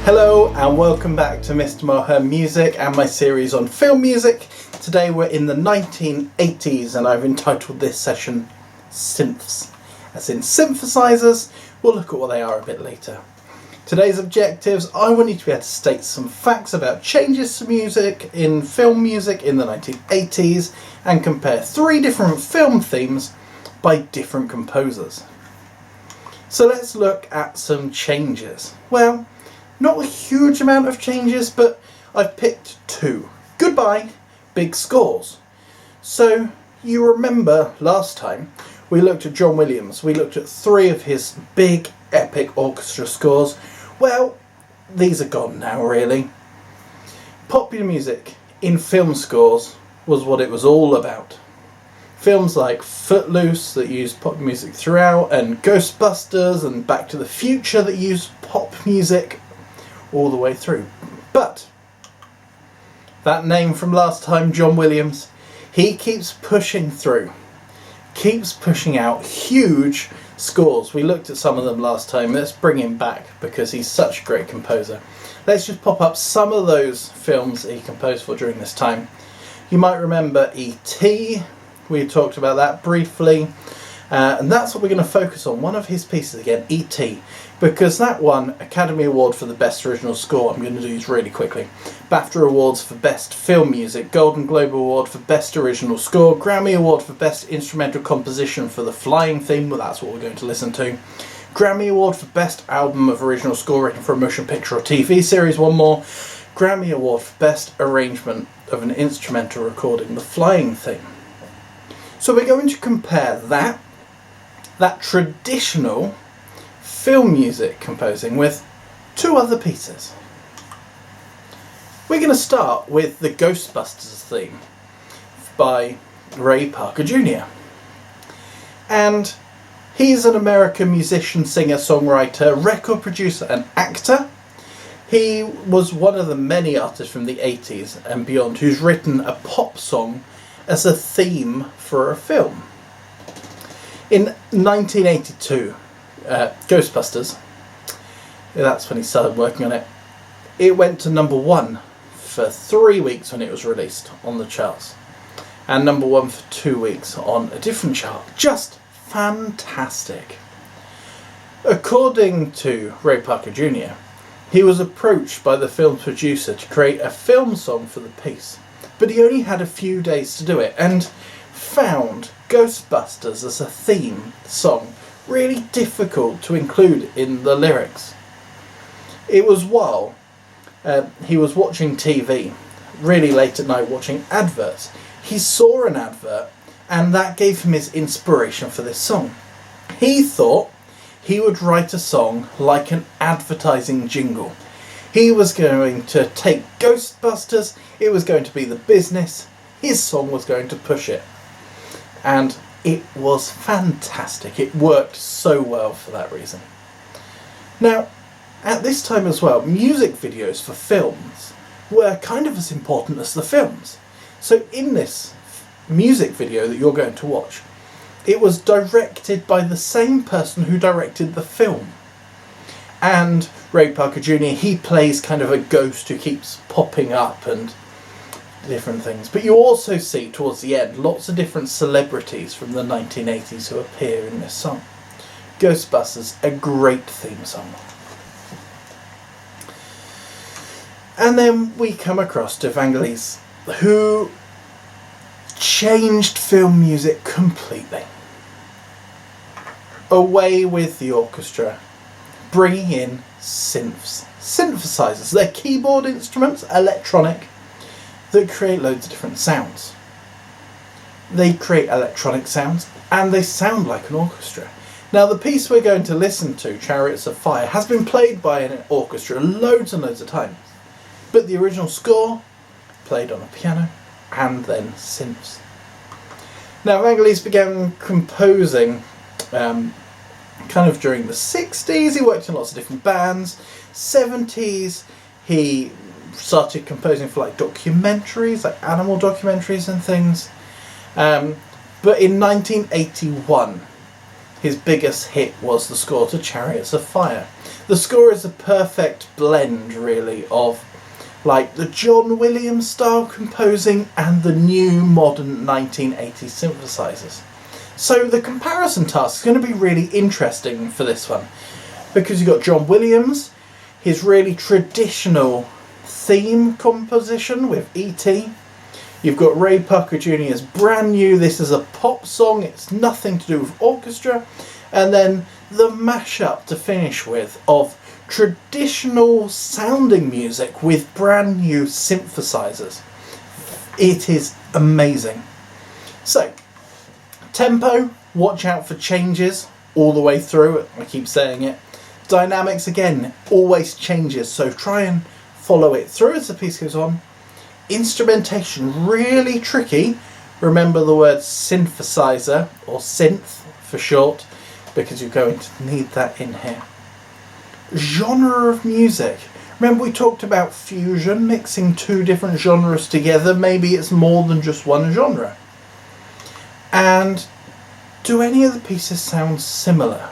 Hello and welcome back to Mr. Moher Music and my series on film music. Today we're in the 1980s and I've entitled this session Synths, as in synthesizers. We'll look at what they are a bit later. Today's objectives: I want you to be able to state some facts about changes to music in film music in the 1980s and compare 3 different film themes by different composers. So let's look at some changes. Well, not a huge amount of changes, but I've picked 2. Goodbye, big scores. So you remember last time we looked at John Williams. We looked at 3 of his big epic orchestra scores. Well, these are gone now, really. Popular music in film scores was what it was all about. Films like Footloose that used pop music throughout, and Ghostbusters and Back to the Future that used pop music all the way through. But that name from last time, John Williams, he keeps pushing through, keeps pushing out huge scores. We looked at some of them last time. Let's bring him back because he's such a great composer. Let's just pop up some of those films that he composed for during this time. You might remember E.T. We talked about that briefly, and that's what we're going to focus on. One of his pieces again, E.T., because that won Academy Award for the Best Original Score. I'm going to do these really quickly. BAFTA Awards for Best Film Music, Golden Globe Award for Best Original Score, Grammy Award for Best Instrumental Composition for the Flying Theme, well, that's what we're going to listen to. Grammy Award for Best Album of Original Score written for a motion picture or TV series, one more. Grammy Award for Best Arrangement of an Instrumental Recording, the Flying Theme. So we're going to compare that traditional film music composing with 2 other pieces. We're going to start with the Ghostbusters theme by Ray Parker Jr. And he's an American musician, singer, songwriter, record producer and actor. He was one of the many artists from the 80s and beyond who's written a pop song as a theme for a film. In 1982, Ghostbusters, that's when he started working on it, it went to #1 for 3 weeks when it was released on the charts, and #1 for 2 weeks on a different chart. Just fantastic. According to Ray Parker Jr., he was approached by the film's producer to create a film song for the piece, but he only had a few days to do it and found Ghostbusters as a theme song really difficult to include in the lyrics. It was while he was watching TV, really late at night watching adverts. He saw an advert and that gave him his inspiration for this song. He thought he would write a song like an advertising jingle. He was going to take Ghostbusters, it was going to be the business, his song was going to push it. And it was fantastic. It worked so well for that reason. Now, at this time as well, music videos for films were kind of as important as the films. So in this music video that you're going to watch, it was directed by the same person who directed the film. And Ray Parker Jr., he plays kind of a ghost who keeps popping up and different things. But you also see towards the end lots of different celebrities from the 1980s who appear in this song. Ghostbusters, a great theme song. And then we come across to Vangelis, who changed film music completely. Away with the orchestra, bringing in synths, synthesizers. They're keyboard instruments, electronic, that create loads of different sounds. They create electronic sounds and they sound like an orchestra. Now the piece we're going to listen to, Chariots of Fire, has been played by an orchestra loads and loads of times, but the original score played on a piano and then synths. Now Vangelis began composing kind of during the 60s. He worked in lots of different bands. 70s he started composing for like documentaries, like animal documentaries and things. But in 1981 his biggest hit was the score to Chariots of Fire. The score is a perfect blend, really, of like the John Williams style composing and the new modern 1980s synthesizers. So the comparison task is going to be really interesting for this one, because you've got John Williams, his really traditional theme composition with E.T. You've got Ray Parker Jr.'s brand new, this is a pop song, it's nothing to do with orchestra, and then the mashup to finish with of traditional sounding music with brand new synthesizers. It is amazing. So, tempo, watch out for changes all the way through, I keep saying it. Dynamics, again, always changes, so try and follow it through as the piece goes on. Instrumentation, really tricky. Remember the word synthesizer, or synth for short, because you're going to need that in here. Genre of music. Remember we talked about fusion, mixing two different genres together. Maybe it's more than just one genre. And do any of the pieces sound similar?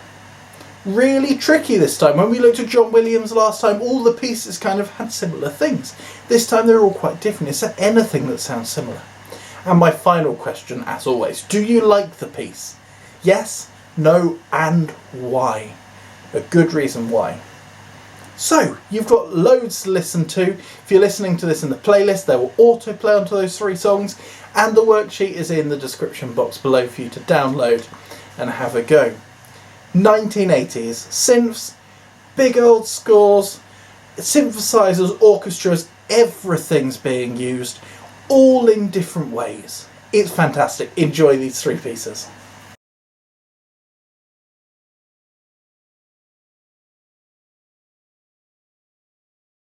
Really tricky this time. When we looked at John Williams last time, all the pieces kind of had similar things. This time they're all quite different. Is there anything that sounds similar? And my final question, as always, do you like the piece? Yes, no, and why? A good reason why. So, you've got loads to listen to. If you're listening to this in the playlist, they will autoplay onto those 3 songs, and the worksheet is in the description box below for you to download and have a go. 1980s, synths, big old scores, synthesizers, orchestras, everything's being used, all in different ways. It's fantastic. Enjoy these 3 pieces.